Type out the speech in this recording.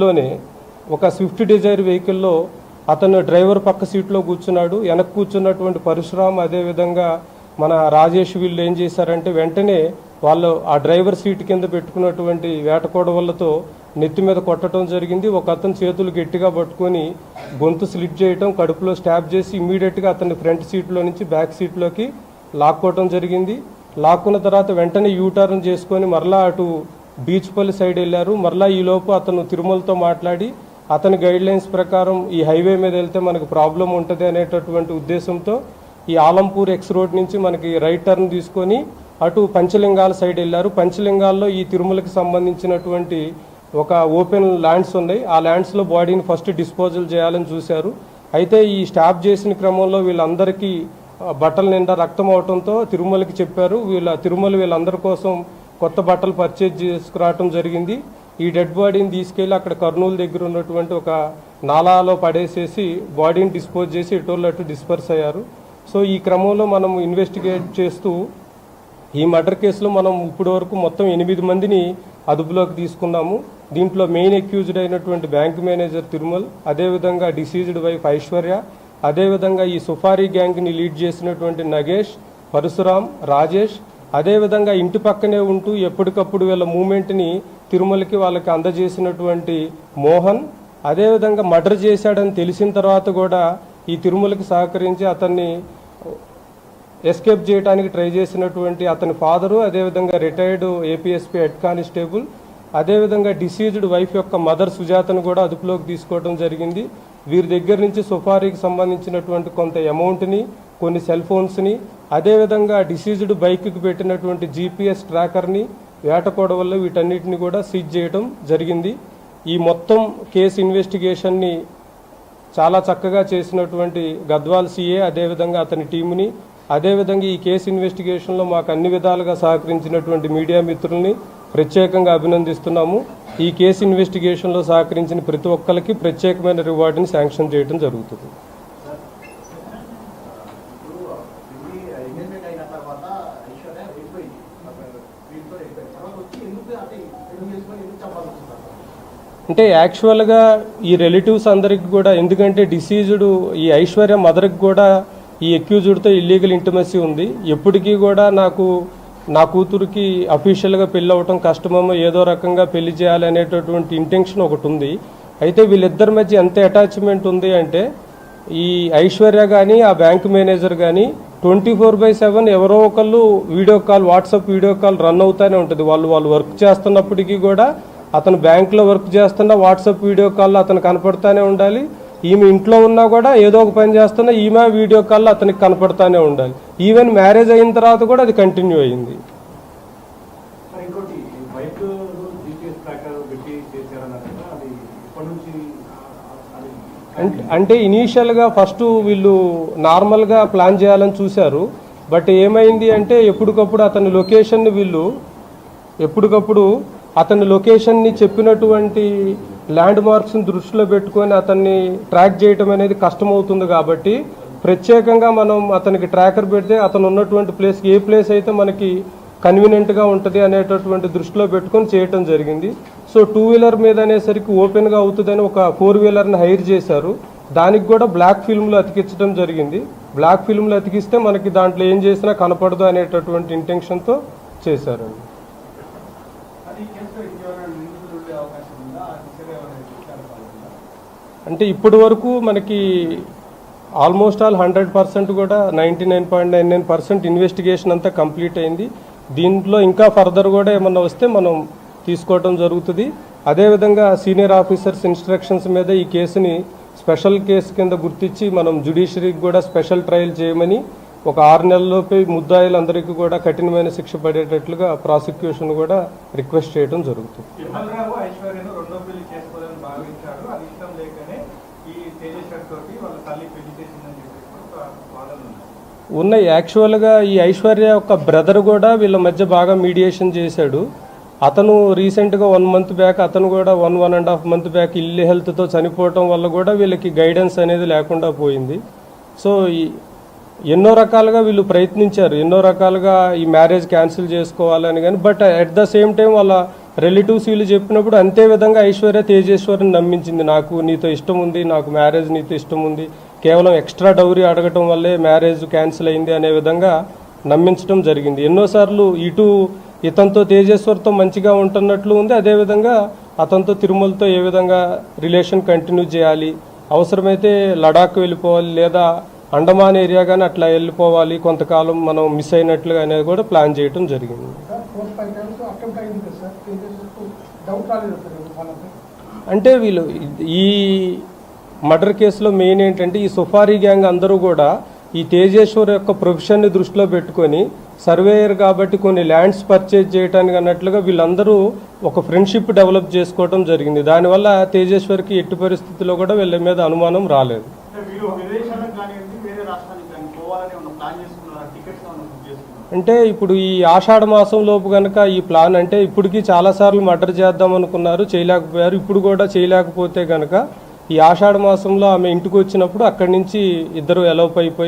లోనే ఒక Swift Dzire వెహికల్లో అతను డ్రైవర్ పక్క సీట్లో కూర్చున్నాడు. వెనక్కి కూర్చున్నటువంటి పరశురామ్ అదేవిధంగా మన రాజేష్ వీళ్ళు ఏం చేశారంటే వెంటనే వాళ్ళు ఆ డ్రైవర్ సీట్ కింద పెట్టుకున్నటువంటి వేటకోడవలతో నెత్తి మీద కొట్టడం జరిగింది. ఒక అతను చేతులు గట్టిగా పట్టుకొని గొంతు స్లిట్ చేయటం, కడుపులో స్టాబ్ చేసి ఇమ్మీడియట్గా అతన్ని ఫ్రంట్ సీట్లో నుంచి బ్యాక్ సీట్లోకి లాక్కోవటం జరిగింది. లాక్కున్న తర్వాత వెంటనే యూటర్న్ చేసుకొని మరలా అటు బీచ్పల్లి సైడ్ వెళ్ళారు. మరలా ఈలోపు అతను తిరుమలతో మాట్లాడి అతని గైడ్లైన్స్ ప్రకారం ఈ హైవే మీద వెళ్తే మనకు ప్రాబ్లం ఉంటుంది అనేటటువంటి ఉద్దేశంతో ఈ ఆలంపూర్ ఎక్స్ రోడ్ నుంచి మనకి రైట్ టర్న్ తీసుకొని అటు పంచలింగాల సైడ్ వెళ్ళారు. పంచలింగాల్లో ఈ తిరుమలకి సంబంధించినటువంటి ఒక ఓపెన్ ల్యాండ్స్ ఉన్నాయి. ఆ ల్యాండ్స్లో బాడీని ఫస్ట్ డిస్పోజల్ చేయాలని చూశారు. అయితే ఈ స్టాప్ చేసిన క్రమంలో వీళ్ళందరికీ బట్టల నిండా రక్తం అవడంతో తిరుమలకి చెప్పారు. తిరుమల వీళ్ళందరి కోసం కొత్త బట్టలు పర్చేజ్ చేసుకురావటం జరిగింది. ఈ డెడ్ బాడీని తీసుకెళ్లి అక్కడ కర్నూలు దగ్గర ఉన్నటువంటి ఒక నాలాలో పడేసేసి బాడీని డిస్పోజ్ చేసి ఎటోళ్ళు అటు డిస్పర్స్ అయ్యారు. సో ఈ క్రమంలో మనం ఇన్వెస్టిగేట్ చేస్తూ ఈ మర్డర్ కేసులో మనం ఇప్పటి వరకు మొత్తం 8 మందిని అదుపులోకి తీసుకున్నాము. దీంట్లో మెయిన్ అక్యూజ్డ్ అయినటువంటి బ్యాంక్ మేనేజర్ తిరుమల్, అదేవిధంగా డిసీజ్డ్ వైఫ్ ఐశ్వర్య, అదేవిధంగా ఈ సుఫారీ గ్యాంగ్ని లీడ్ చేసినటువంటి నగేష్, పరశురామ్, రాజేష్, అదేవిధంగా ఇంటి పక్కనే ఉంటూ ఎప్పటికప్పుడు వీళ్ళ మూమెంట్ని తిరుమలకి వాళ్ళకి అందజేసినటువంటి మోహన్, అదేవిధంగా మర్డర్ చేశాడని తెలిసిన తర్వాత కూడా ఈ తిరుమలకి సహకరించి అతన్ని ఎస్కేప్ చేయడానికి ట్రై చేసినటువంటి అతని ఫాదరు, అదేవిధంగా రిటైర్డ్ ఏపీఎస్పీ హెడ్ కానిస్టేబుల్, అదేవిధంగా డిసీజ్డ్ వైఫ్ యొక్క మదర్ సుజాతను కూడా అదుపులోకి తీసుకోవడం జరిగింది. వీరి దగ్గర నుంచి సుఫారీకి సంబంధించినటువంటి కొంత అమౌంట్ని, కొన్ని సెల్ ఫోన్స్ని, అదేవిధంగా డిసీజ్డ్ బైక్కి పెట్టినటువంటి జీపీఎస్ ట్రాకర్ని, వేటకోడవల్లో వీటన్నిటిని కూడా సీజ్ చేయడం జరిగింది. ఈ మొత్తం కేసు ఇన్వెస్టిగేషన్ని చాలా చక్కగా చేసినటువంటి గద్వాల్ సిఏ, అదేవిధంగా అతని టీముని, అదేవిధంగా ఈ కేసు ఇన్వెస్టిగేషన్లో మాకు అన్ని విధాలుగా సహకరించినటువంటి మీడియా మిత్రుల్ని ప్రత్యేకంగా అభినందిస్తున్నాము. ఈ కేసు ఇన్వెస్టిగేషన్లో సహకరించిన ప్రతి ఒక్కరికి ప్రత్యేకమైన రివార్డుని శాంక్షన్ చేయడం జరుగుతుంది. అంటే యాక్చువల్గా ఈ రిలేటివ్స్ అందరికి కూడా, ఎందుకంటే డిసీజ్డ్ ఈ ఐశ్వర్య మదర్కి కూడా ఈ అక్యూజ్డ్తో ఇల్లీగల్ ఇంటిమసీ ఉంది. ఎప్పటికీ కూడా నా కూతురికి అఫీషియల్గా పెళ్ళి అవ్వటం కష్టమేమో, ఏదో రకంగా పెళ్లి చేయాలి అనేటటువంటి ఇంటెన్షన్ ఒకటి ఉంది. అయితే వీళ్ళిద్దరి మధ్య ఎంత అటాచ్మెంట్ ఉంది అంటే ఈ ఐశ్వర్య కానీ ఆ బ్యాంక్ మేనేజర్ కానీ 24/7 ఎవరో ఒకళ్ళు video call, WhatsApp video call run అవుతూనే ఉంటుంది. వాళ్ళు వర్క్ చేస్తున్నప్పటికీ కూడా అతను బ్యాంకులో వర్క్ చేస్తున్నా వాట్సాప్ వీడియో కాల్లో అతను కనపడుతూనే ఉండాలి. ఈమె ఇంట్లో ఉన్నా కూడా ఏదో ఒక పని చేస్తున్నా ఈమె వీడియో కాల్లో అతనికి కనపడుతూనే ఉండాలి. ఈవెన్ మ్యారేజ్ అయిన తర్వాత కూడా అది కంటిన్యూ అయింది. అంటే ఇనీషియల్గా ఫస్ట్ వీళ్ళు నార్మల్గా ప్లాన్ చేయాలని చూశారు. బట్ ఏమైంది అంటే ఎప్పటికప్పుడు అతని లొకేషన్ని చెప్పినటువంటి ల్యాండ్ మార్క్స్ని దృష్టిలో పెట్టుకొని అతన్ని ట్రాక్ చేయటం అనేది కష్టమవుతుంది. కాబట్టి ప్రత్యేకంగా మనం అతనికి ట్రాకర్ పెడితే అతను ఉన్నటువంటి ప్లేస్ ఏ ప్లేస్ అయితే మనకి కన్వీనియంట్గా ఉంటుంది అనేటటువంటి దృష్టిలో పెట్టుకొని చేయటం జరిగింది. సో 2 వీలర్ మీద అనేసరికి ఓపెన్గా అవుతుందని ఒక 4 వీలర్ని హైర్ చేశారు. దానికి కూడా బ్లాక్ ఫిల్మ్లో అతికించడం జరిగింది. బ్లాక్ ఫిల్మ్లో అతికిస్తే మనకి దాంట్లో ఏం చేసినా కనపడదు అనేటటువంటి ఇంటెన్షన్తో చేశారండి. అంటే ఇప్పటి వరకు మనకి ఆల్మోస్ట్ ఆల్ 100% కూడా 99.99% ఇన్వెస్టిగేషన్ అంతా కంప్లీట్ అయింది. దీంట్లో ఇంకా ఫర్దర్ కూడా ఏమన్నా వస్తే మనం తీసుకోవడం జరుగుతుంది. అదేవిధంగా సీనియర్ ఆఫీసర్స్ ఇన్స్ట్రక్షన్స్ మీద ఈ కేసుని స్పెషల్ కేసు కింద గుర్తించి మనం జ్యుడిషియరీకి కూడా స్పెషల్ ట్రయల్ చేయమని ఒక 6 నెలల్లోపే ముద్దాయిలందరికీ కూడా కఠినమైన శిక్ష పడేటట్లుగా ప్రాసిక్యూషన్ కూడా రిక్వెస్ట్ చేయడం జరుగుతుంది. ఉన్నాయి. యాక్చువల్గా ఈ ఐశ్వర్య యొక్క బ్రదర్ కూడా వీళ్ళ మధ్య బాగా మీడియేషన్ చేశాడు. అతను రీసెంట్గా 1 మంత్ బ్యాక్ అతను కూడా 1.5 మంత్ బ్యాక్ ఇల్లు హెల్త్తో చనిపోవటం వల్ల కూడా వీళ్ళకి గైడెన్స్ అనేది లేకుండా పోయింది. సో ఎన్నో రకాలుగా వీళ్ళు ప్రయత్నించారు, ఎన్నో రకాలుగా ఈ మ్యారేజ్ క్యాన్సిల్ చేసుకోవాలని కానీ, but at the same time వాళ్ళ రిలేటివ్స్ వీళ్ళు చెప్పినప్పుడు అంతే విధంగా ఐశ్వర్య తేజేశ్వరిని నమ్మించింది. నాకు నీతో ఇష్టం ఉంది, నాకు మ్యారేజ్ నీతో ఇష్టం ఉంది, కేవలం ఎక్స్ట్రా డౌరీ అడగటం వల్లే మ్యారేజ్ క్యాన్సిల్ అయింది అనే విధంగా నమ్మించడం జరిగింది. ఎన్నోసార్లు ఇటు ఇతనితో తేజేశ్వర్తో మంచిగా ఉంటున్నట్లు ఉంది, అదేవిధంగా అతనితో తిరుమలతో ఏ విధంగా రిలేషన్ కంటిన్యూ చేయాలి, అవసరమైతే లడాక్ వెళ్ళిపోవాలి లేదా అండమాన్ ఏరియా కానీ అట్లా వెళ్ళిపోవాలి, కొంతకాలం మనం మిస్ అయినట్లుగా అనేది కూడా ప్లాన్ చేయడం జరిగింది. అంటే వీళ్ళు ఈ మర్డర్ కేసులో మెయిన్ ఏంటంటే ఈ సుఫారీ గ్యాంగ్ అందరూ కూడా ఈ తేజేశ్వర్ యొక్క ప్రొఫెషన్ని దృష్టిలో పెట్టుకొని సర్వేయర్ కాబట్టి కొన్ని ల్యాండ్స్ పర్చేజ్ చేయడానికి అన్నట్లుగా వీళ్ళందరూ ఒక ఫ్రెండ్షిప్ డెవలప్ చేసుకోవడం జరిగింది. దానివల్ల తేజేశ్వర్కి ఎట్టి పరిస్థితుల్లో కూడా వీళ్ళ మీద అనుమానం రాలేదు. అంటే ఇప్పుడు ఈ ఆషాఢ మాసం లోపు కనుక ఈ ప్లాన్ అంటే ఇప్పటికీ చాలాసార్లు మర్డర్ చేద్దాం అనుకున్నారు, చేయలేకపోయారు. ఇప్పుడు కూడా చేయలేకపోతే కనుక ఈ ఆషాఢ మాసంలో ఆమె ఇంటికి వచ్చినప్పుడు అక్కడి నుంచి ఇద్దరు ఎలోప్ అయిపోయి